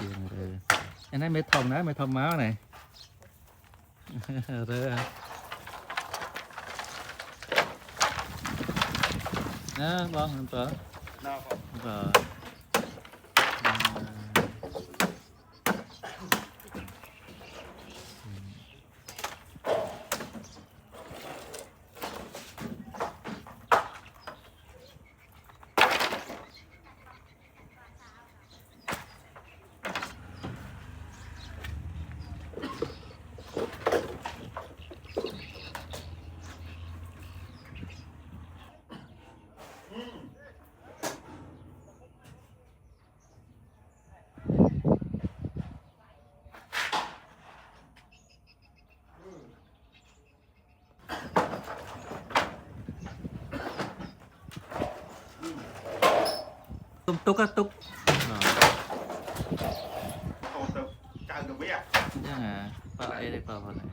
chiên rồi anh ấy mới thòng đấy mới thòng máu này rồi đó bông không có rồi tung túc á túc rồi cài được biết à? chứ hả vào đây vào này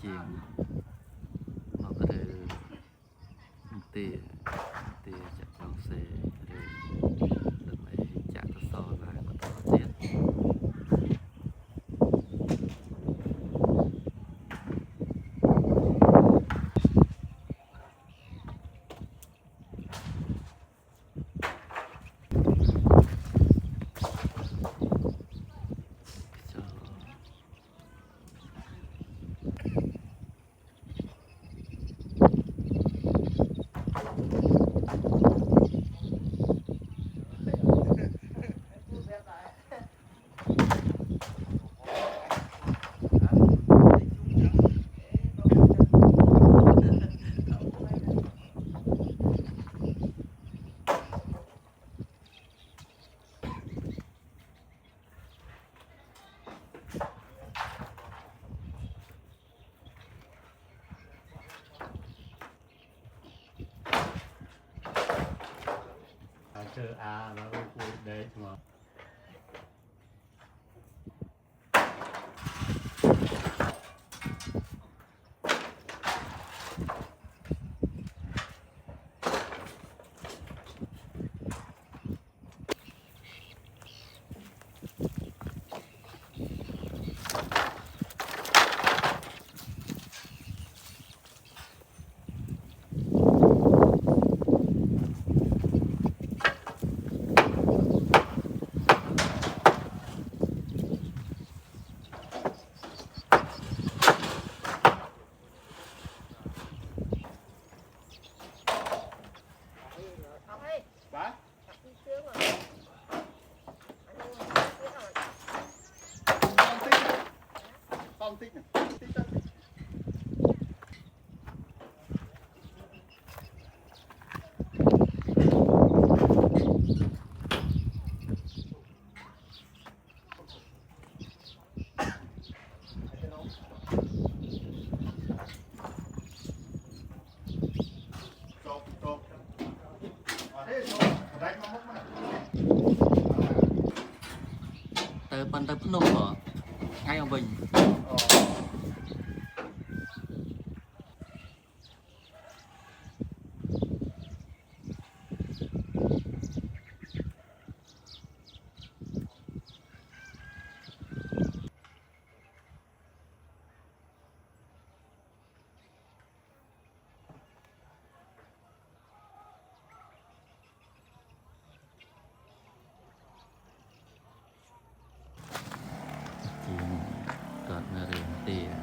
chiên nó có thể tỉa tỉa chặt vào xe rồi đừng lấy chặt nó sò lại mà tao tiết Chơi à nó vui đấy mà con tích này tích tích tới phần tới phun nổ ở ngay ở bình chiên cọt là rừng tỉa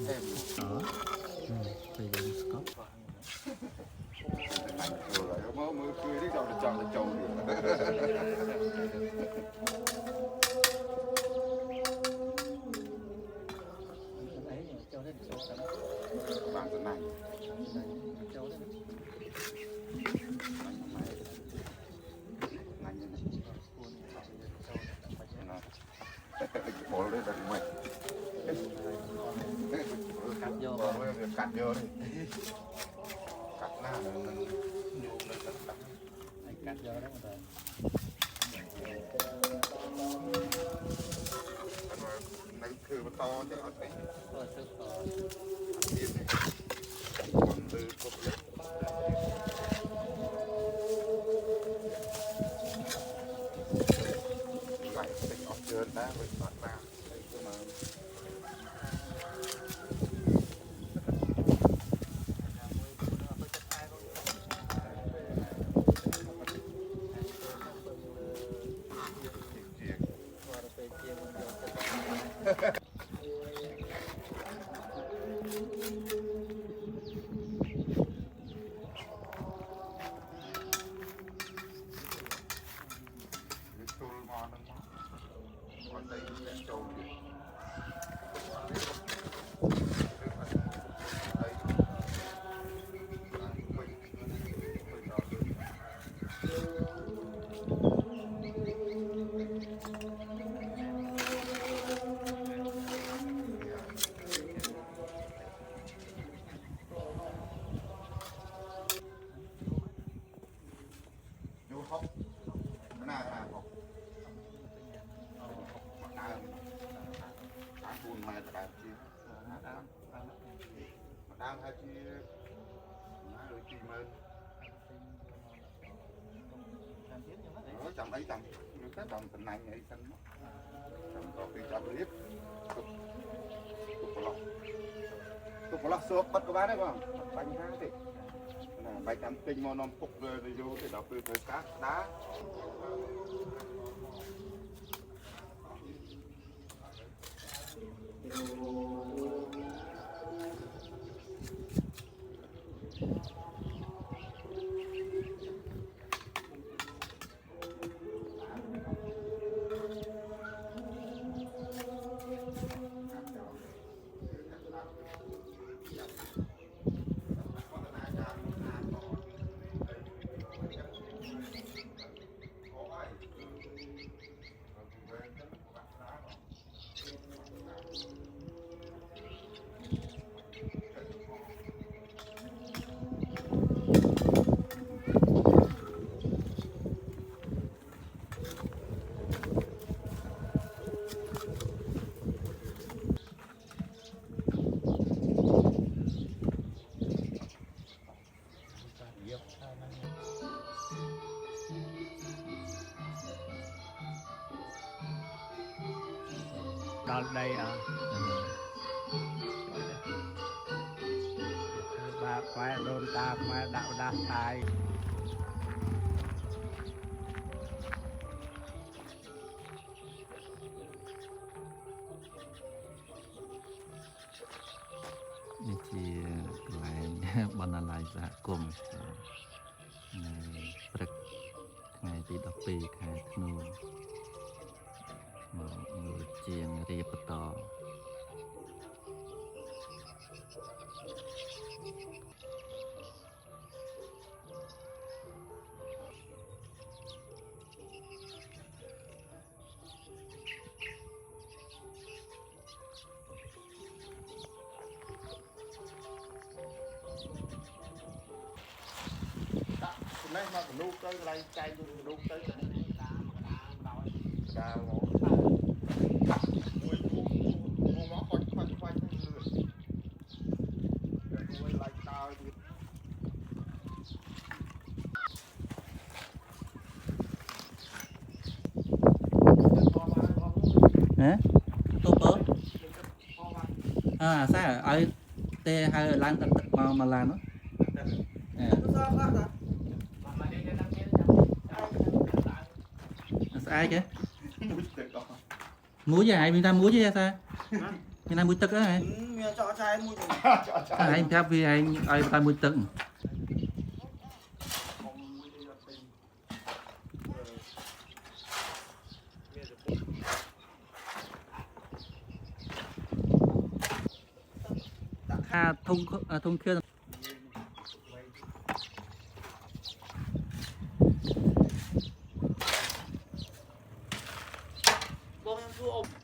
em bây giờ Scott anh vừa lại mới cười đi cho nó chọn là trâu bằng cái này bỏ lên đặt mày cắt vô cắt vô đi cắt na mình vô lên cắt vô đó mà nàyคือมันto chứ ở đây còn từ cục lại tỉnh ở trên đó với phát ra mà học cái nào là học ăn buồn mà là chi đang hay chi rồi chi mà ở trong đấy trong cái đồng tình này vậy xanh trong có cái trong clip tục lọc sốt bắt các bạn đấy không bánh hang thì bánh ăn tinh mà non cục rồi vô thì đọc từ cá đáដល់ដីអើបាទខ្វែដូនតាខ្មែរដាក់ដាស់តាយ នេះជាកន្លែងបណ្ណាល័យសហគមន៍នៅព្រឹកថ្ងៃទី12ខែធ្នូមកមើលជាងរៀបបន្តnày mà nụ tới lại chạy nụ tới cao mua món khoanh lười nuôi lại tao hả tô bơ à sao ở tê hay lan tận mà làm nó ai chứ muối dài mình ta muối chứ sao mình ta muối tức đó này មានចោចែមួយទៅ ឯងប្រាប់វាឯងឲ្យតែមួយទឹកថាធុងខឿន បងខ្ញុំសួរអ៊ំ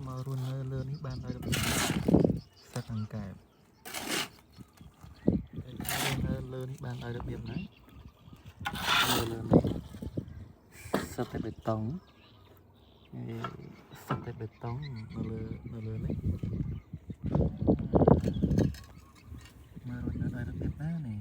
មករស់នៅលើនេះបានដោយរបៀបសត្វអង្កែបនៅលើនេះបានដោយរបៀបណាលើនេះសត្វតែបេតុងសត្វតែបេតុងនៅលើនេះមករស់នៅដោយរបៀបណានេះ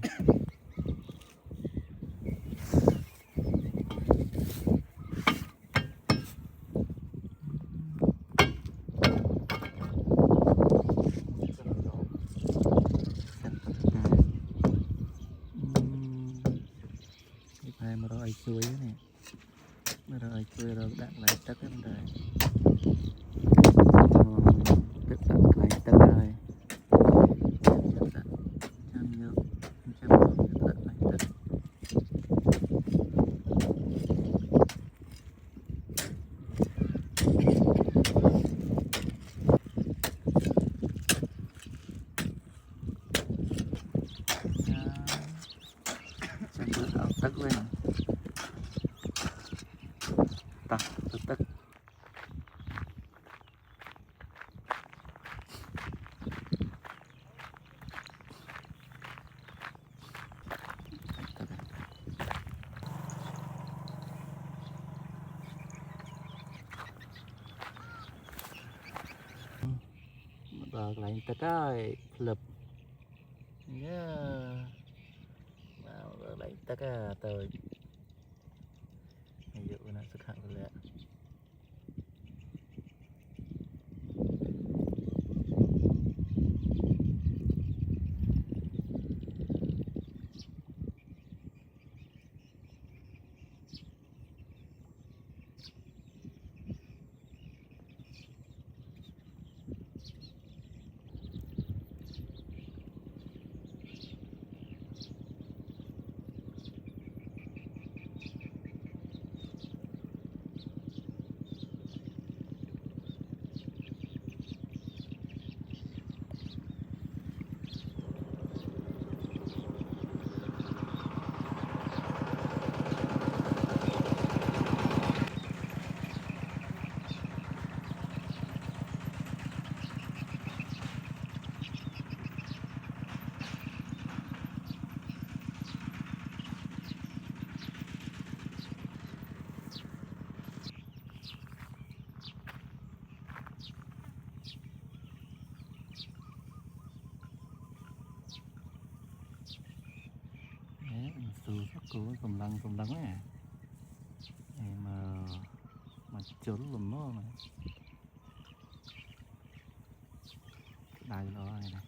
rồi chuối này rồi chuối rồi đặt lại tất cái vấn đề tất đặt lại tất rồi trăm nhớ trăm đặt lại tất trăm nhớ áo tất lên tắt tắt bờ lại tất cái lập nhá vào lại tất cả tới bữa nay sức hạng cái lẹ sưu sắc của cầm lăng này mà trốn lùm nó mà đài đó này này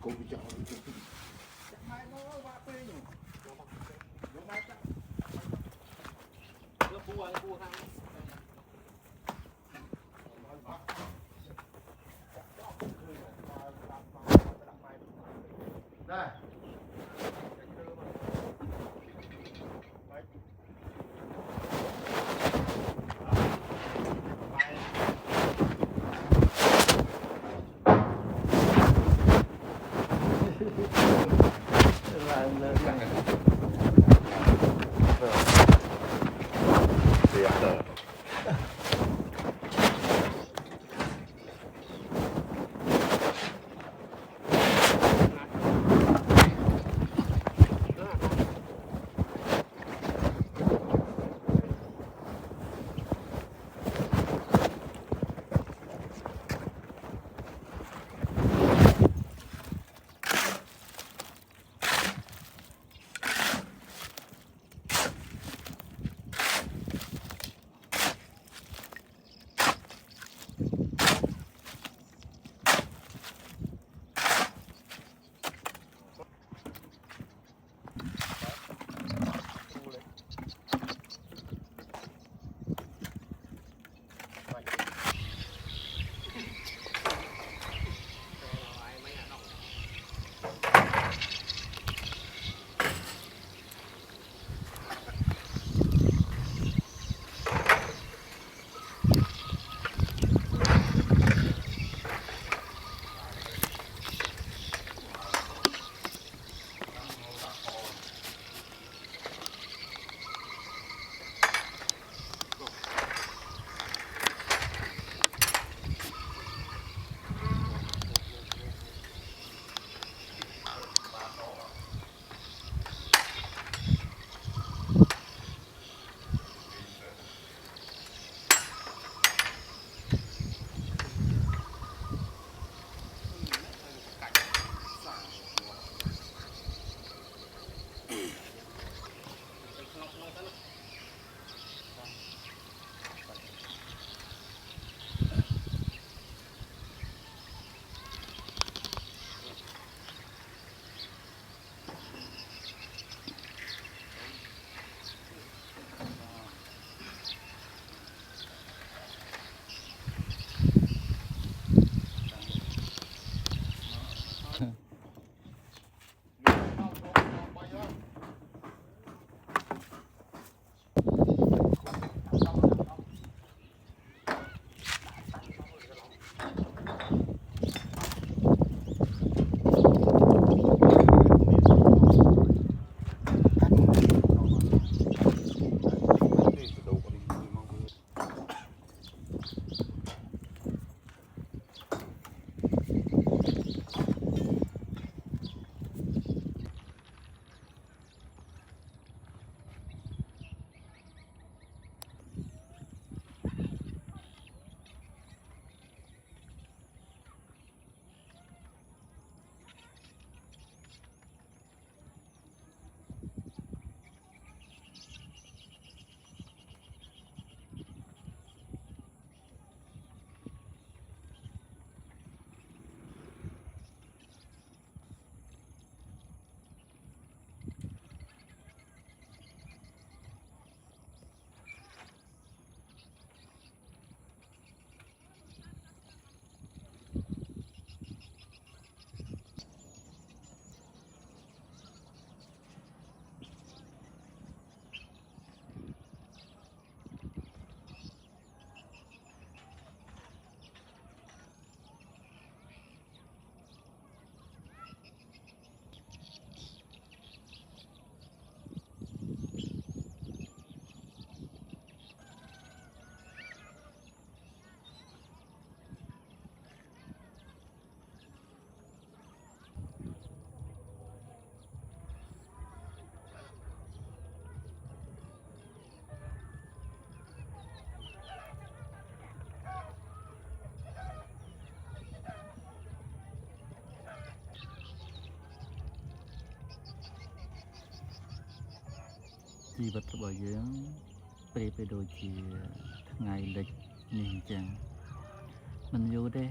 cô bị chọn đâyជីវិតរបស់យើងពេលដូចជាថ្ងៃលិចនេះអញ្ចឹងមិនយូរទេ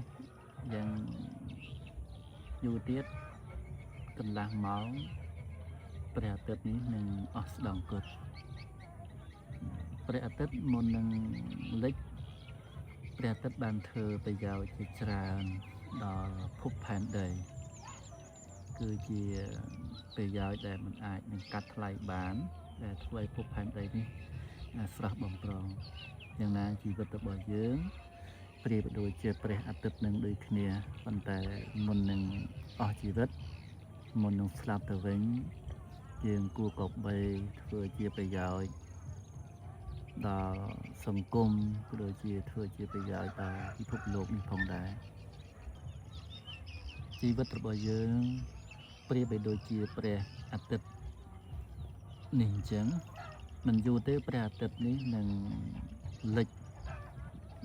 យ៉ាងយូរទៀត កន្លះម៉ោងព្រះអាទិត្យនេះនឹងអស់ស្ដង់គត់ព្រះអាទិត្យមុននឹងលិចព្រះអាទិត្យបានធ្វើប្រយោជន៍ជាច្រើនដល់ភពផែនដីគឺជាប្រយោជន៍ដែលមិនអាចនឹងកាត់ថ្លៃបានដែលធ្វើឲ្យភពផែនដីនេះស្រស់បំព្រងយ៉ាងណាជីវិតរបស់យើងប្រៀបដូចជាព្រះអាទិត្យនឹងដូចគ្នាប៉ុន្តែមុននឹងអស់ជីវិតមុននឹងស្លាប់ទៅវិញយើងគួរកបីធ្វើជាប្រយោជន៍ដល់សង្គមក៏ដូចជាធ្វើជាប្រយោជន៍ដល់ពិភពលោកនេះផងដែរជីវិតរបស់យើងប្រៀបដូចជាព្រះអាទិត្យនេះអញ្ចឹងមិនយូរទេព្រះអាទិត្យនេះនឹងលិច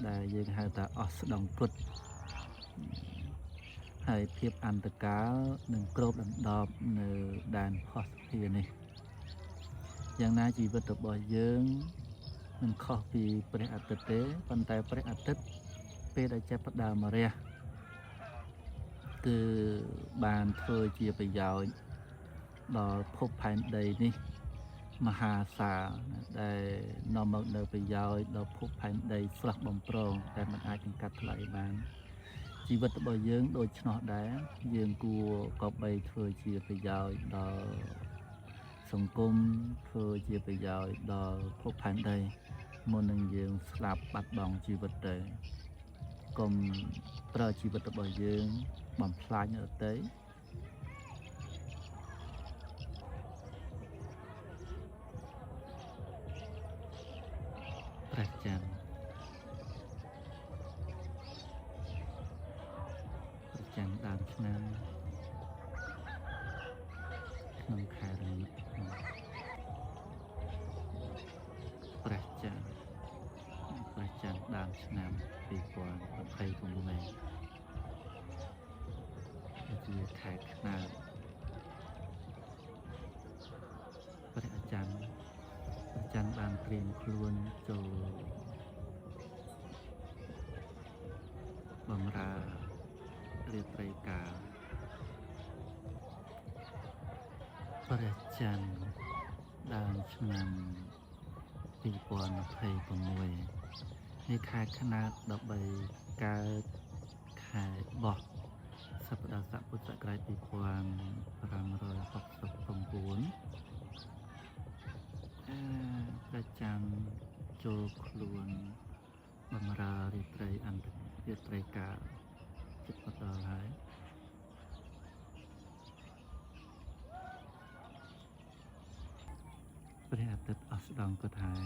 ដែលយើងហៅថាអស់ស្ដង់គត់ហើយភាពអន្តកាលនឹងគ្របដណ្ដប់នៅដែនភស្តុភារនេះយ៉ាងណាជីវិតរបស់យើងមិនខុសពីព្រះអាទិត្យទេប៉ុន្តែព្រះអាទិត្យពេលដែលចាប់ផ្ដើមរះគឺបានធ្វើជាប្រយោជន៍ដល់ភពផែនដីនេះមហាសាលដែលនាំមកនៅប្រយោជន៍ដល់ភពផែនដីស្រស់បំព្រងតែមិនអាចនឹងកាត់ថ្លៃបានជីវិតរបស់យើងដូចឆ្នោះដែរយើងគួរក៏បីធ្វើជាប្រយោជន៍ដល់សង្គមធ្វើជាប្រយោជន៍ដល់ភពផែនដីមុននឹងយើងស្លាប់បាត់បង់ជីវិតទៅកុំប្រើជីវិតរបស់យើងបំផ្លាញអ្នកដទៃព្រះច័ន្ទដើមឆ្នាំក្នុងខែរមិញព្រះច័ន្ទដើមឆ្នាំ2026ជាខែខ្នើតព្រះច័ន្ទបានត្រៀមខ្លួនចូលបម្រើរាត្រីកាលព្រះច័ន្ទដើមឆ្នាំ2026នេះខែខ្នាត13កើតខែបោះសប្តាហ៍ស័កពុទ្ធសករាជ2569ព្រះច័ន្ទចូលខ្លួនបម្រើរាត្រីកាលជិតដល់ហើយព្រះអាទិត្យអស់ស្ដង់គត់ហើយ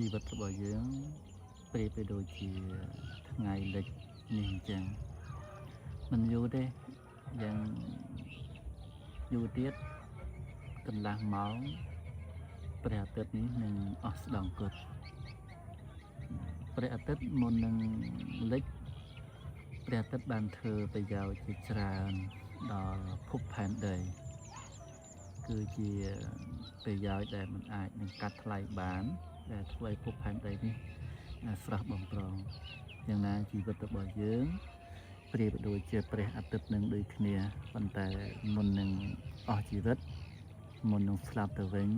ជីវិតរបស់យើងប្រៀបទៅដូចជាថ្ងៃលិចនេះអញ្ចឹងមិនយូរទេយ៉ាងយូរទៀតកន្លះម៉ោងព្រះអាទិត្យនេះនឹងអស់ស្ដង់គត់ព្រះអាទិត្យមុននឹងលិចព្រះអាទិត្យបានធ្វើប្រយោជន៍ជាច្រើនដល់ភពផែនដីគឺជាប្រយោជន៍ដែលមិនអាចនឹងកាត់ថ្លៃបានដែលធ្វើឲ្យភពផែនដីនេះស្រស់បំព្រងយ៉ាងណាជីវិតរបស់យើងប្រៀបដូចជាព្រះអាទិត្យនឹងដូចគ្នាប៉ុន្តែមុននឹងអស់ជីវិតមុននឹងស្លាប់ទៅវិញ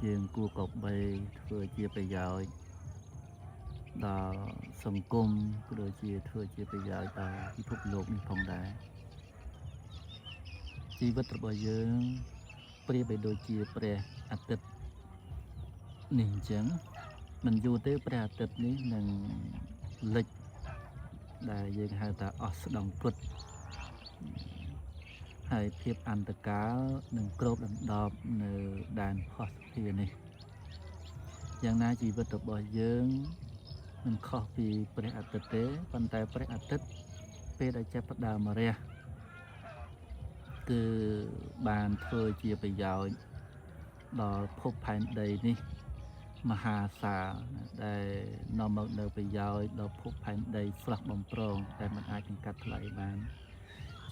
យើងគួរកបីធ្វើជាប្រយោជន៍ដល់សង្គមក៏ដូចជាធ្វើជាប្រយោជន៍ដល់ពិភពលោកនេះផងដែរជីវិតរបស់យើងប្រៀបដូចជាព្រះអាទិត្យនេះអញ្ចឹងមិនយូរទេព្រះអាទិត្យនេះនឹងលិចដែលយើងហៅថាអស់ស្ដង់គត់ហើយភាពអន្តកាលនឹងគ្របដណ្ដប់នៅដែនភស្តុភារនេះយ៉ាងណាជីវិតរបស់យើងមិនខុសពីព្រះអាទិត្យទេប៉ុន្តែព្រះអាទិត្យពេលដែលចាប់ផ្ដើមរះគឺបានធ្វើជាប្រយោជន៍ដល់ភពផែនដីនេះមហាសាលដែលនាំមកនៅប្រយោជន៍ដល់ភពផែនដីស្រស់បំព្រងតែមិនអាចនឹងកាត់ថ្លៃបាន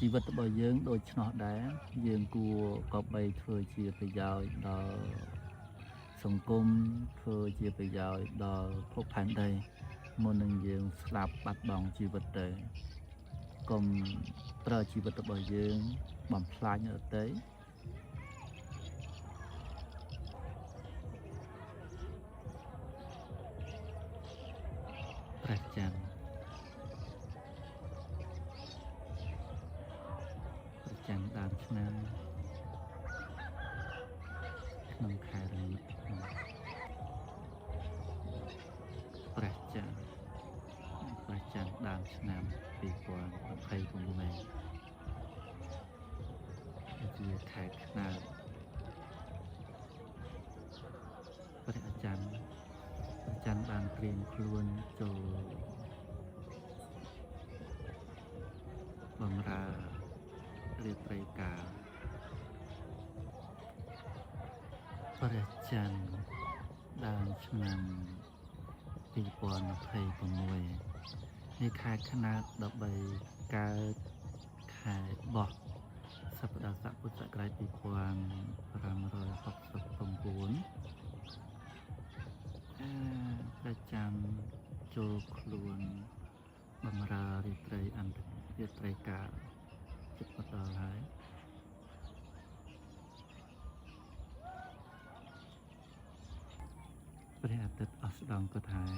ជីវិតរបស់យើងដូច្នោះដែរយើងគួរក៏បីធ្វើជាប្រយោជន៍ដល់សង្គមធ្វើជាប្រយោជន៍ដល់ភពផែនដីមុននឹងយើងស្លាប់បាត់បង់ជីវិតទៅកុំប្រើជីវិតរបស់យើងបំផ្លាញអ្នកដទៃព្រះច័ន្ទដើមឆ្នាំក្នុងខែរញព្រះច័ន្ទដើមឆ្នាំ2026ជាខែខ្នើតព្រះច័ន្ទបានត្រៀមខ្លួនចូលបម្រើរាត្រីកាលព្រះច័ន្ទដើមឆ្នាំ2026នៃខែខ្នើត13កើតខែបោះសប្តាហ៍ស័កពុទ្ធសករាជ2569ព្រះច័ន្ទចូលខ្លួនបម្រើរាត្រីកាលជិតដល់ហើយព្រះអាទិត្យអស់ស្ដង់គត់ហើយ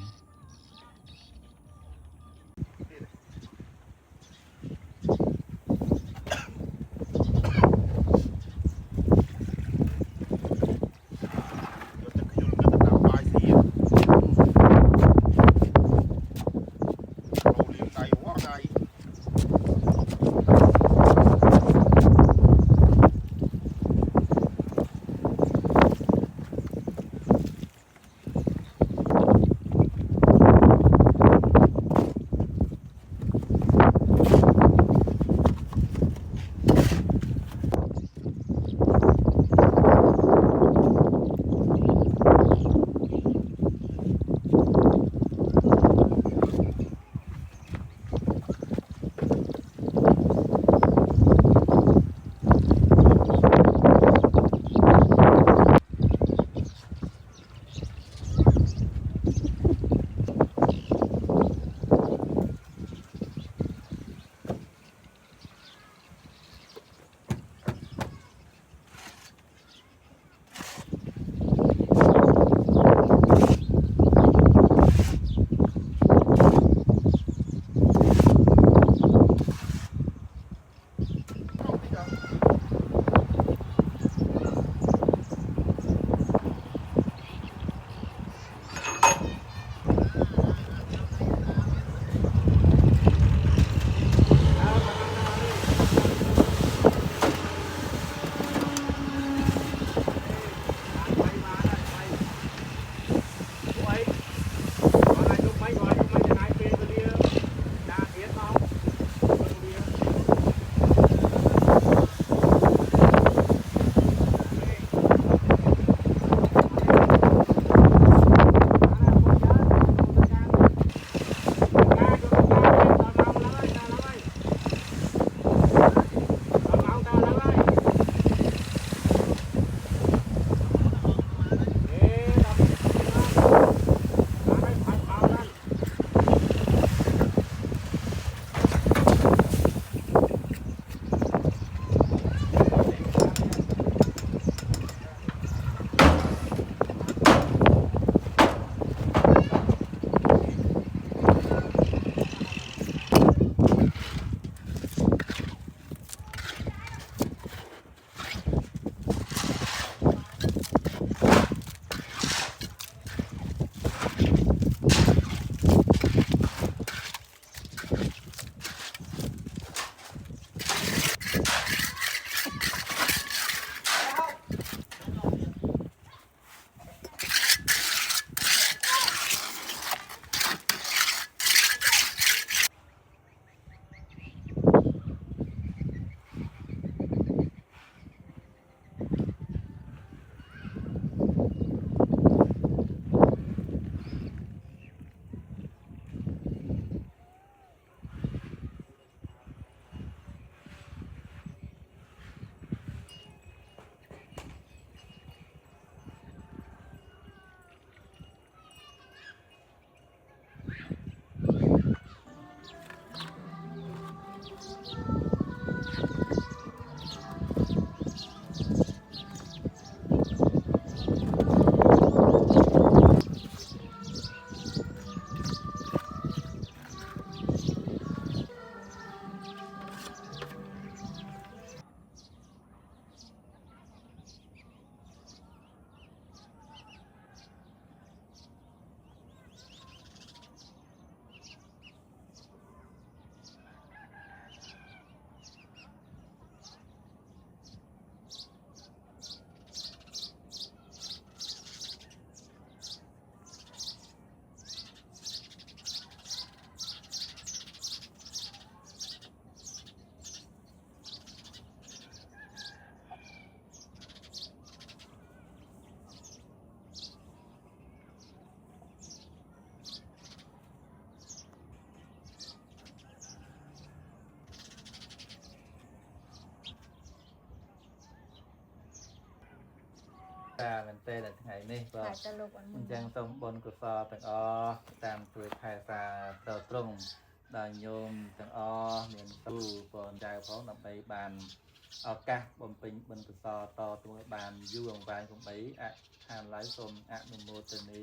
សាមែនទេនៅថ្ងៃនេះបាទ តែលោកអត់ អញ្ចឹងសូមបុណ្យកុសលទាំងអស់តាមជួយថែសាត្រូវត្រង់ដល់ញោមទាំងអស់មានទូបងចៅផងដើម្បីបានឱកាសបំពេញបុណ្យកុសលតទៅបានយូរអង្វែងកុំបីអឋានឡើយសូមអនុមោទនី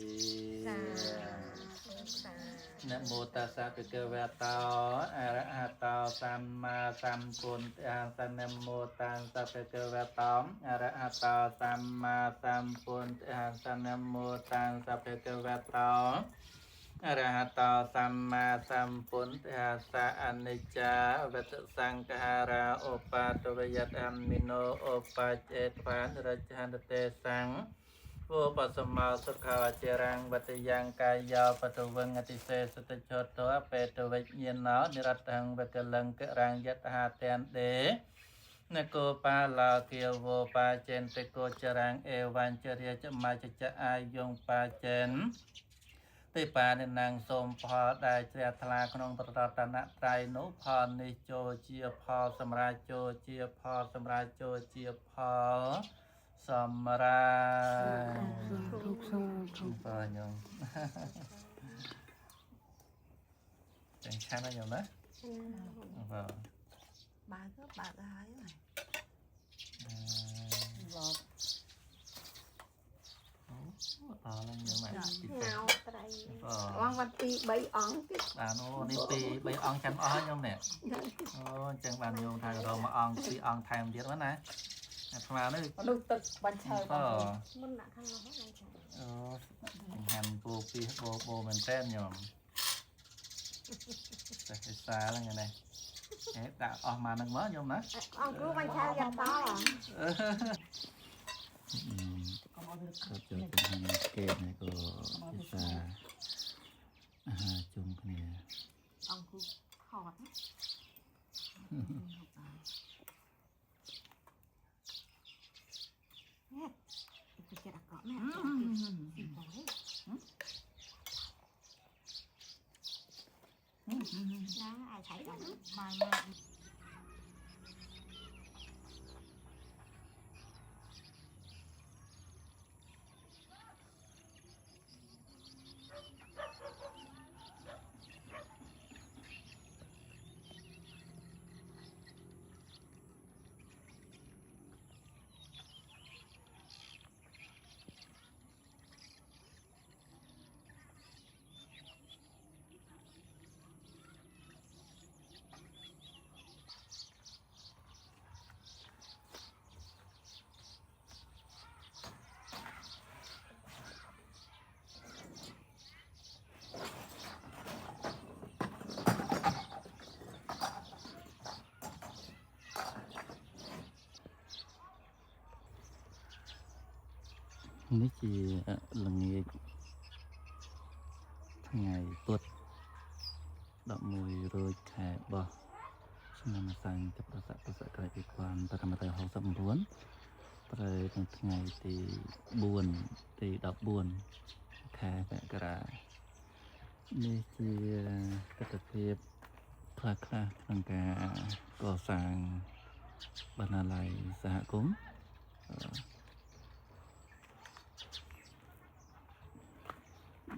នមោตัสสะភិក្ខវេតោអរហតោសម្មាសម្ពុទ្ធសនមោតាំសភិក្ខវេតោអរហតោសម្មាសម្ពុទ្ធសនមោតាំសភិក្ខវេតោអរហតោសម្មាសម្ពុទ្ធសអនិច្ចាវតសង្ខារាឧបតវយតអមិណោឧបចេតវានរច្ឆន្ទទេសង្ឃវោបសមោសុខាចរាំងវតយ៉ាងកាយោបតវងអតិសេសតចតោបេតវិញ្ញាណោនិរតហង្វកលង្ករាំងយតហាតានដេនគោបាឡាគាវោបាចេនតិកោចរាំងអេវញ្ជរិយចមច្ចចអាយងបាចេនទេបានិណាងសូមផលដែលជ្រះថ្លាក្នុងប្រតតនត្រ័យនោះផលនេះចូលជាផលសម្រាប់ចូលជាផលសម្រាប់ចូលជាផលសម្រាប់រូបសំបាទញោមចឹងឆានណាញោមណាបាទ bà cứ hỏi rồi តឡើងញោមណាទី ngao đây con văn ti bảy ống បាទនេះពី3អង្គចាំអស់ញោមនេះអូអញ្ចឹងបានញោមថារងមួយអង្គពីរអង្គថែមទៀតណាអាថ្មនេះ lúc tự bánh trời អូ mình đã khăn nó hết này អូហាន់ពូពីបោមែនតើញោមតែគេសាឡើងនេះដាក់អស់មកនឹងមកញោមណា ông cứ bánh trời gần to à ក៏ចូលទៅហាន់គេនេះក៏ភាសាអាហារជុំគ្នា ông cứ khọt nè tôi sẽ đặt cọ mẹ đó ai thấy đâu mai mai នេះជាល្ងាចថ្ងៃពុធ11រោចខែបោះឆ្នាំសង្ឃពុទ្ធសករាជ2569ត្រូវនៅថ្ងៃទី4ទី14ខែមករានេះជាទស្សនវិជ្ជាខ្លះៗក្នុងការកសាងបណ្ណាល័យសហគមន៍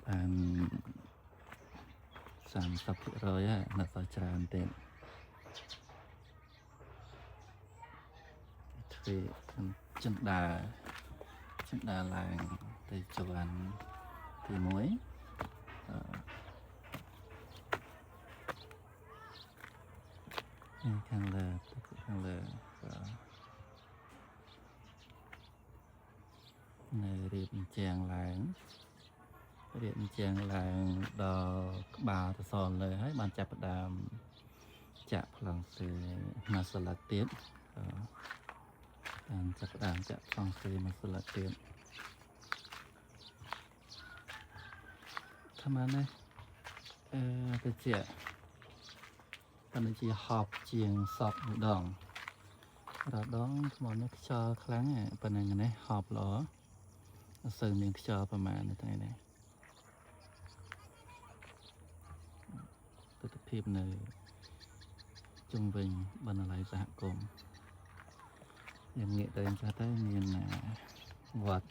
បាន 30% ហើយនៅតែច្រើនទៀតធ្វើចិនដាឡើងទៅជាន់ទី1ខាងលើនៅរៀបអញ្ចាំងឡើងដល់ក្បាលទៅសល់លើហើយបានចាប់ផ្ដើមចាក់ប្លង់សេមួយស្លឹកទៀតបានចាប់ផ្ដើមចាក់ប្លង់សេមួយស្លឹកទៀតថាម៉េចនេះទៅជាប៉ុន្តែជាហប់ជាងសពមួយដងរដងថ្មនេះខ្យល់ខ្លាំងប៉ុណ្ណឹងនេះហប់ល្អអត់សូវមានខ្យល់ប្រហែលនៅថ្ងៃនេះទស្សនភាពនៅជុំវិញបណ្ណាល័យសហគមន៍យើងងាកទៅចាស់ទៅមានវត្ត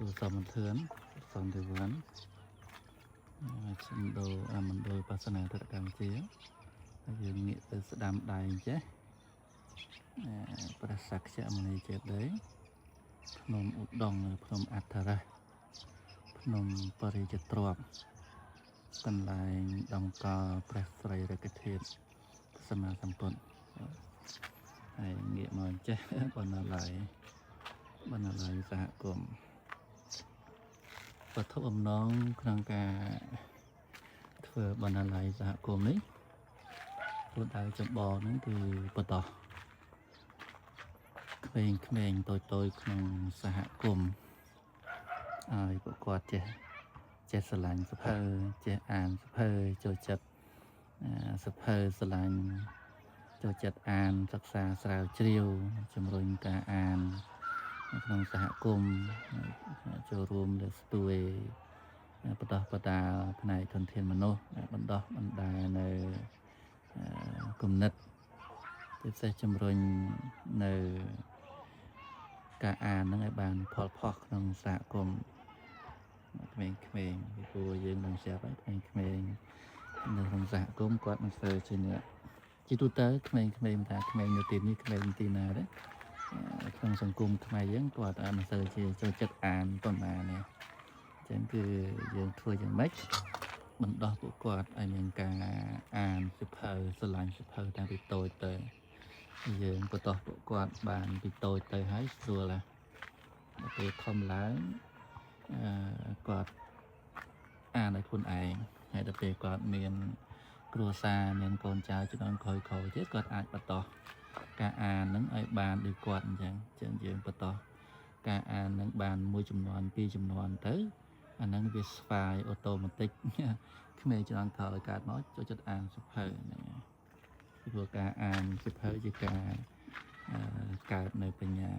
cô sầm mình thướn sầm từ vốn xin đồ mình đồ pasana thật càng chế giờ nghĩ từ sự đam đài chứ para sạc sẽ mình chết đấy phnom udong phnom athara phnom parijatrop cần lại đồng cò presray ra cái thiệt sama sampun hay nghĩa mà chứ còn lại xã cùng và thấp âm nón năng cả thừa bằng lại xã cùng đấy tôi đã chọn bò nó từ bờ tỏ khen tôi không xã cùng ai bộ quạt che sờ lạnh sập hơi che an sập hơi cho chật sập hơi sờ lạnh cho chật an sắc xa sào chiều chấm rồi cả anក្នុងសហគមន៍ចូលរួមលើស្ទួយបន្តផ្នែកធនធានមនុស្សបណ្ដោះបណ្ដាលនៅគំនិតពិសេសជំរុញនៅការអាននឹងឲ្យបានផលផុសក្នុងសហគមន៍ក្មេងៗពីព្រោះយើងនឹងស្រាប់ហើយក្មេងៗនៅក្នុងសហគមន៍គាត់មិនសូវជាអ្នកជាទូទៅក្មេងៗថាក្មេងនៅទីនេះក្មេងទីណាទេក្នុងសង្គមខ្មែរយើងគាត់អត់មិនសូវជាចូលចិត្តអានប៉ុន្មានទេអញ្ចឹងគឺយើងធ្វើយ៉ាងម៉េចបណ្ដោះពួកគាត់ឲ្យមានការអានសៀវភៅស្រឡាញ់សៀវភៅតាំងពីតូចទៅយើងបន្តពួកគាត់បានពីតូចទៅហើយស្រួលដល់ពេលធំឡើងគាត់អានឲ្យខ្លួនឯងហើយដល់ពេលគាត់មានគ្រួសារមានកូនចៅជំនាន់ក្រោយៗទៀតគាត់អាចបន្តការអាននឹងឲ្យបានដូចគាត់អញ្ចឹងយើងបន្តការអាននឹងបានមួយចំនួនពីរចំនួនទៅអាហ្នឹងវាស្វ័យអូតូម៉ាទិកក្មេងជំនាន់ក្រោយកើតមកចូលចិត្តអានសៀវភៅហ្នឹងពីព្រោះការអានសៀវភៅជាការកើតនៅបញ្ញា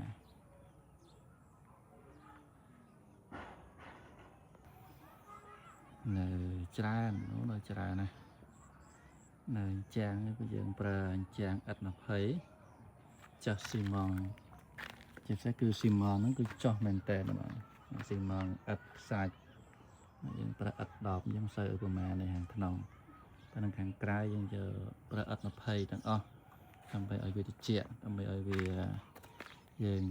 នៅច្រើនណានៅចាងគឺយើងប្រើចាងឥត20ចាស់ស៊ីម៉ងជាពិសេសគឺស៊ីម៉ងហ្នឹងគឺចោះមែនតើស៊ីម៉ងឥតខ្សាច់យើងប្រើឥត10យើងសូវប្រមាណនៅខាងក្នុងតែនៅខាងក្រៅយើងយកប្រើឥត20ទាំងអស់ដើម្បីឲ្យវាត្រជាក់ដើម្បីឲ្យវាយើង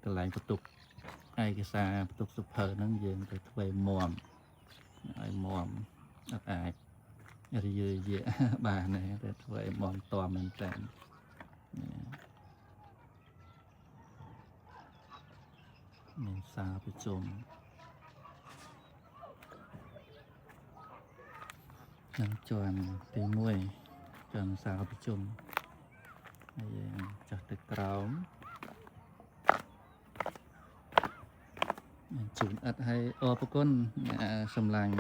កន្លែងបន្ទុកឯកសារបន្ទុកសៀវភៅហ្នឹងយើងទៅធ្វើមាំឲ្យមាំអត់អាចរីយបានតែធ្វើឲ្យមាំតមមែនតើមានសារប្រជុំនឹងជាន់ទី1ជាន់សារប្រជុំហើយយើងចុះទៅក្រោមជូនអត់ឲ្យអរគុណសម្លាញ់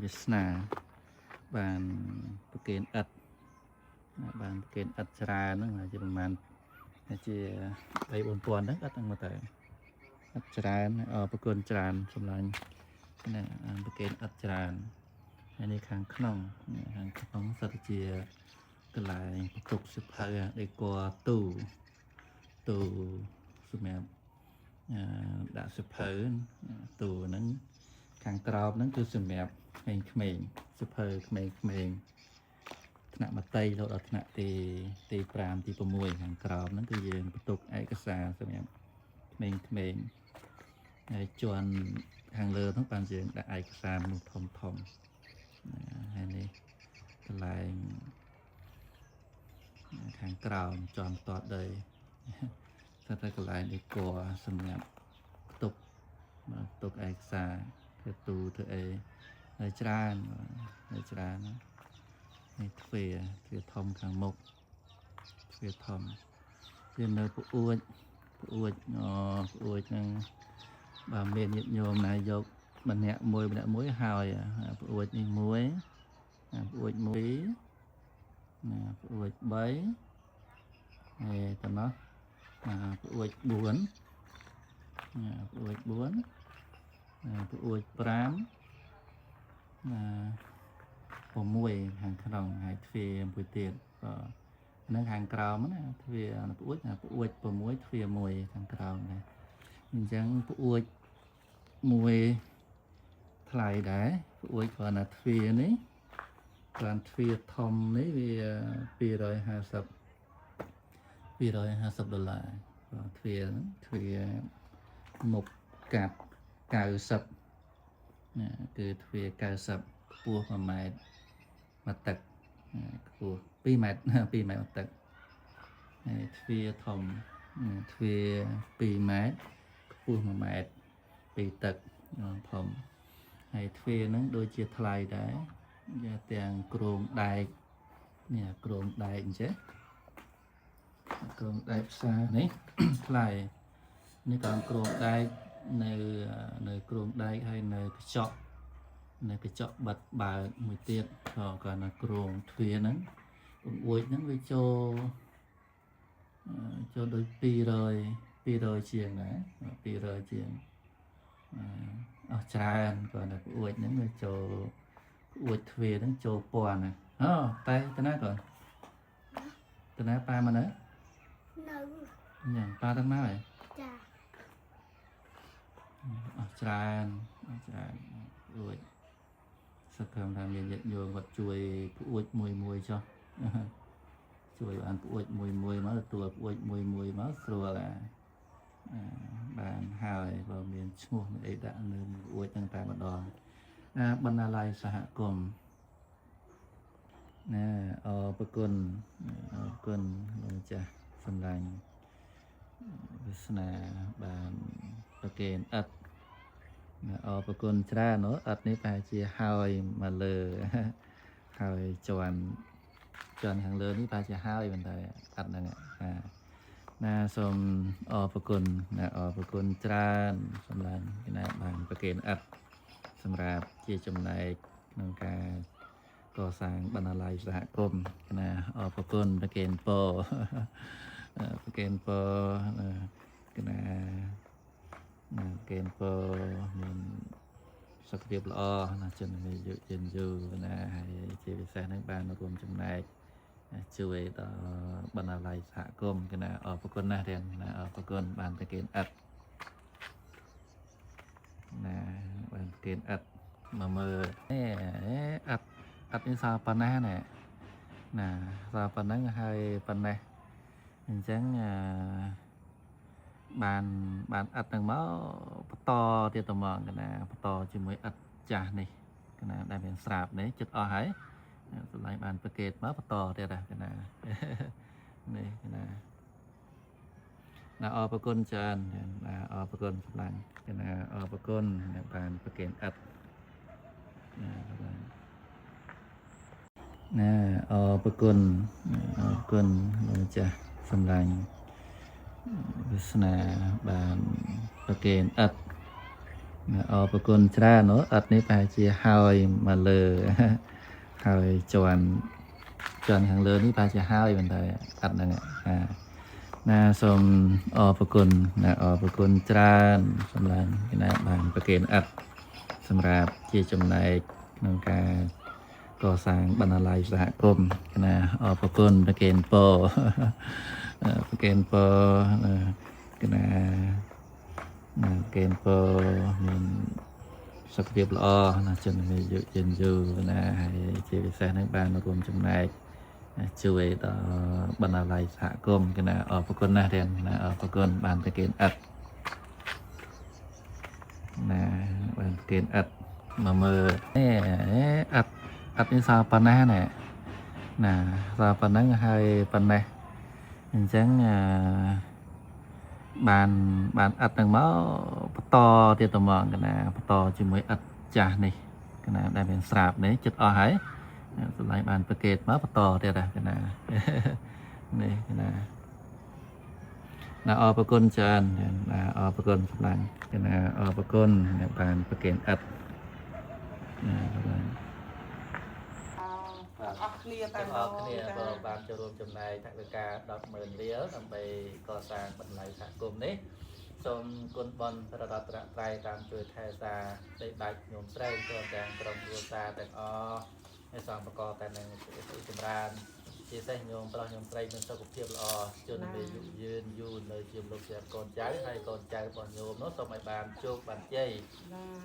វាសនាបានប្រកេនឥតច្រើនហ្នឹងជាប្រហែលជា3-4 ពាន់ហ្នឹងអត់ហ្នឹងមកទៅអត់ច្រើនអរគុណច្រើនសម្លាញ់ណាប្រកេនឥតច្រើនហើយនេះខាងក្នុងសិតជាកន្លែងបន្ទុកសៀវភៅដែលគួរទូសម្រាប់ដាក់សៀវភៅទូហ្នឹងខាងក្រោមហ្នឹងគឺសម្រាប់ក្មេងសៀវភៅក្មេងថ្នាក់មត្តេយ្យរហូតដល់ថ្នាក់ទី5ទី6ខាងក្រោមហ្នឹងគឺយើងបន្ទុកឯកសារសម្រាប់ក្មេងហើយជាន់ខាងលើហ្នឹងបានយើងដាក់ឯកសារមនុស្សធំហើយនេះកន្លែងខាងក្រោមជាន់តតដីតែកន្លែងនេះគួរសម្រាប់ផ្ទុកឯកសារធ្វើទូធ្វើអីហើយច្រើននេះទ្វារធំខាងមុខទ្វារធំវានៅពអួចហ្នឹងបើមានញាតិញោមណាយកម្នាក់មួយហើយពអួចនេះមួយពអួច2ពអួច3ហើយតំណោះពអួច4ពអួច5 6ខាងក្នុងហើយទ្វារមួយទៀតនៅខាងក្រោមណាទ្វារពអួច6ទ្វារ1ខាងក្រោមដែរ ចឹងពួកអួចមួយថ្លៃដែរពួកអួចគ្រាន់តែទ្វារនេះគ្រាន់ទ្វារធំនេះវា$250 ទ្វារហ្នឹងទ្វារមុខកាត់90ណាគឺទ្វារ90ខ្ពស់1ម៉ែត្រមកទឹកខ្ពស់2ម៉ែត្រ2ម៉ែត្រមកទឹកហើយទ្វារធំទ្វារ2ម៉ែត្រខ្ពស់1ម៉ែត្រពីទឹកធំហើយទ្វារហ្នឹងដូចជាថ្លៃដែរទាំងគ្រោងដែកនេះគ្រោងដែកអញ្ចឹងគ្រោងដែកផ្សារនេះ ថ្លៃនេះក៏គ្រោងដែកនៅគ្រោងដែកហើយនៅកញ្ចក់បិទបើកមួយទៀតក៏នៅគ្រោងទ្វារហ្នឹងបង្អួចហ្នឹងវាចូលដូច200ជាងដែរ200ជាងអស់ច្រើនក៏នៅបង្អួចហ្នឹងវាចូលអួចទ្វារហ្នឹងចូល1000ណាតែតាណាក៏តាណាប៉ាមកនៅញ៉ាំប៉ាតាមកហើយចាអស់ច្រើនអួចសឹកថាមានញាតិញោមគាត់ជួយអួចមួយចុះជួយបានអួចមួយមកទទួលអួចមួយមកស្រួលបានហើយបើមានឈ្មោះអីដាក់នៅអួចហ្នឹងតែម្ដងបណ្ណាល័យសហគមន៍ណាអរគុណលោកម្ចាស់សម្លាញ់វាសនាបានប្រកេនឥតអរគុណច្រើនឥតនេះប្រហែលជាហើយមកលើហើយជាន់ខាងលើនេះប្រហែលជាហើយប៉ុន្តែឥតហ្នឹងណាសូមអរគុណណាអរគុណច្រើនសម្លាញ់ណាបានប្រកេនឥតសម្រាប់ជាចំណែកក្នុងការកសាងបណ្ណាល័យសហគមន៍ណាអរគុណប្រកេនពរប្រកេនពរកណាកេនពរមានសុខភាពល្អណាជនមានយុយយូរណាហើយជាពិសេសហ្នឹងបានរួមចំណែកជួយដល់បណ្ណាល័យសហគមន៍កណាអរគុណណាស់ទៀតណាអរគុណបានប្រកេនឥតណាបានប្រកេនឥតមកមើលឥតនេះសល់ប៉ុណ្ណាណែណាសល់ប៉ុណ្ណឹងហើយប៉ុណ្ណេះអញ្ចឹងបានឥតហ្នឹងមកបន្តទៀតទៅមកកណាបន្តជាមួយឥតចាស់នេះកណាដែលមានស្រាប់នេះចិត្តអស់ហើយសម្លាញ់បានប្រកេតមកបន្តទៀតកណានេះកណាអរគុណច្រើនអរគុណសម្លាញ់កណាអរគុណដែលបានប្រកេតឥតណាអរគុណលោកម្ចាស់សម្លាញ់វាសនាបានប្រកេនឥតអរគុណច្រើនឥតនេះប្រហែលជាហើយមកលើហើយជាន់ខាងលើនេះប្រហែលជាហើយប៉ុន្តែឥតហ្នឹងណាសូមអរគុណណាអរគុណច្រើនសម្លាញ់ណាបានប្រកេនឥតសម្រាប់ជាចំណែកក្នុងការកសាងបណ្ណាល័យសហគមន៍ណាអរគុណប្រកេនពរប្រកេនពរកណាប្រកេនពរមានសុខភាពល្អណាជនមានយុយយូរណាហើយជាពិសេសហ្នឹងបានរួមចំណែកជួយដល់បណ្ណាល័យសហគមន៍កណាអរគុណណាស់ទៀតណាអរគុណបានប្រកេនឥតណាបានប្រកេនឥតមកមើលឥតនេះសល់ប៉ុណ្ណាណែណាសល់ប៉ុណ្ណឹងហើយប៉ុណ្ណេះអញ្ចឹងបានឥតហ្នឹងមកបន្តទៀតទៅមកកណាបន្តជាមួយឥតចាស់នេះកណាដែលមានស្រាប់នេះចិត្តអស់ហើយសម្លាញ់បានប្រកេតមកបន្តទៀតកណានេះកណាអរគុណច្រើនអរគុណសម្លាញ់កណាអរគុណដែលបានប្រកេតឥតសម្លាញ់អស់គ្នាតែម្ដងបើបានចូលរួមចំណែកថវិកា 10,000 រៀលដើម្បីកសាងបណ្ណាល័យសហគមន៍នេះសូមគុណបុណ្យប្រដត្រត្រ័យតាមជួយថែសារដីដាច់ញោមស្រីព្រមទាំងក្រុមគ្រួសារទាំងអស់ហើយសងបកតែនឹងចម្រើន ជាសេះញោមប្រុសញោមស្រីមានសុខភាពល្អជនមានយុយឺនយូរនៅជាលោកជាកូនចៅហើយកូនចៅរបស់ញោមនោះសូមឲ្យបានជោគបានជ័យ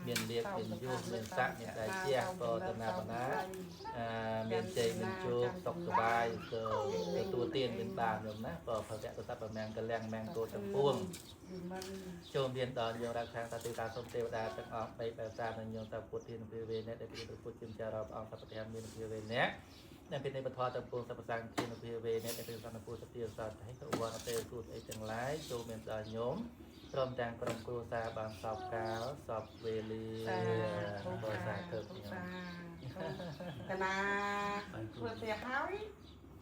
មានលៀបមានយុះមានស័ក្តិមានតែជាក៏តនាបណាមានជ័យមានជោគសុខសប្បាយក៏ទទួលទានមានបានញោមណាក៏ភវៈទសពមាំងកលាំងមាំងកោទាំងពួងចូលមានដល់យើងរកខាងតាទីតាសូមទេវតាទាំងអស់3បែបសានឹងញោមតាពុទ្ធធានវិវេណដែលពីព្រះពុទ្ធជំចារព្រះអង្គសព្វធម៌មានវិវេណដែលពីនៃបទទាំងពួងសព្វសាងធានវិវេណដែលពីសន្តិពុទ្ធសទាសាស្ត្រឲ្យគ្រប់វត្តទេគូស្អីទាំងឡាយចូលមានដល់ញោមព្រមទាំងក្រុមគ្រួសារបានសពកាលសពវេលាបើសាទើបញោមកណាធ្វើផ្ទះហើយ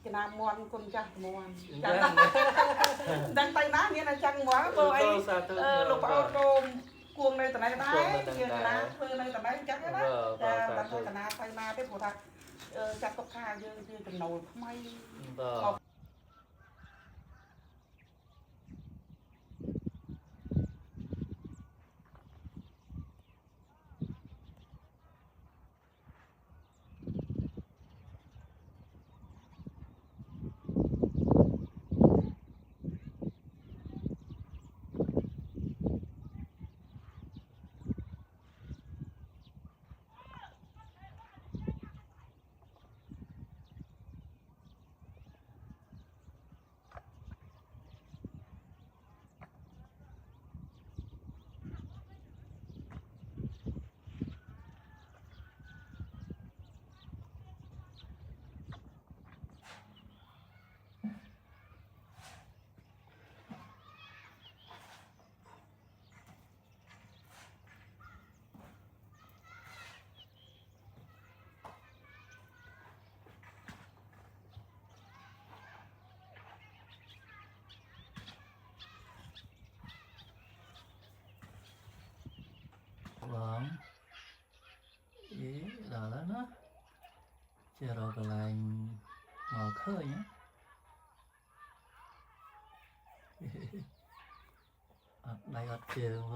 កណាមន់គុណចាស់មន់ដឹងទៅណាមានតែចឹងហ្មងព្រោះអីលោកប្អូនដូមគួងនៅតំណែងដែរយើងណាធ្វើនៅតំណែងចឹងណាចាតែធ្វើកណាទៅណាទេព្រោះថាចាត់ទុកថាយើងជាចំណូលថ្មីបងអីដល់ហើយណាជារកកន្លែងមកឃើញអត់ដៃអត់ជើង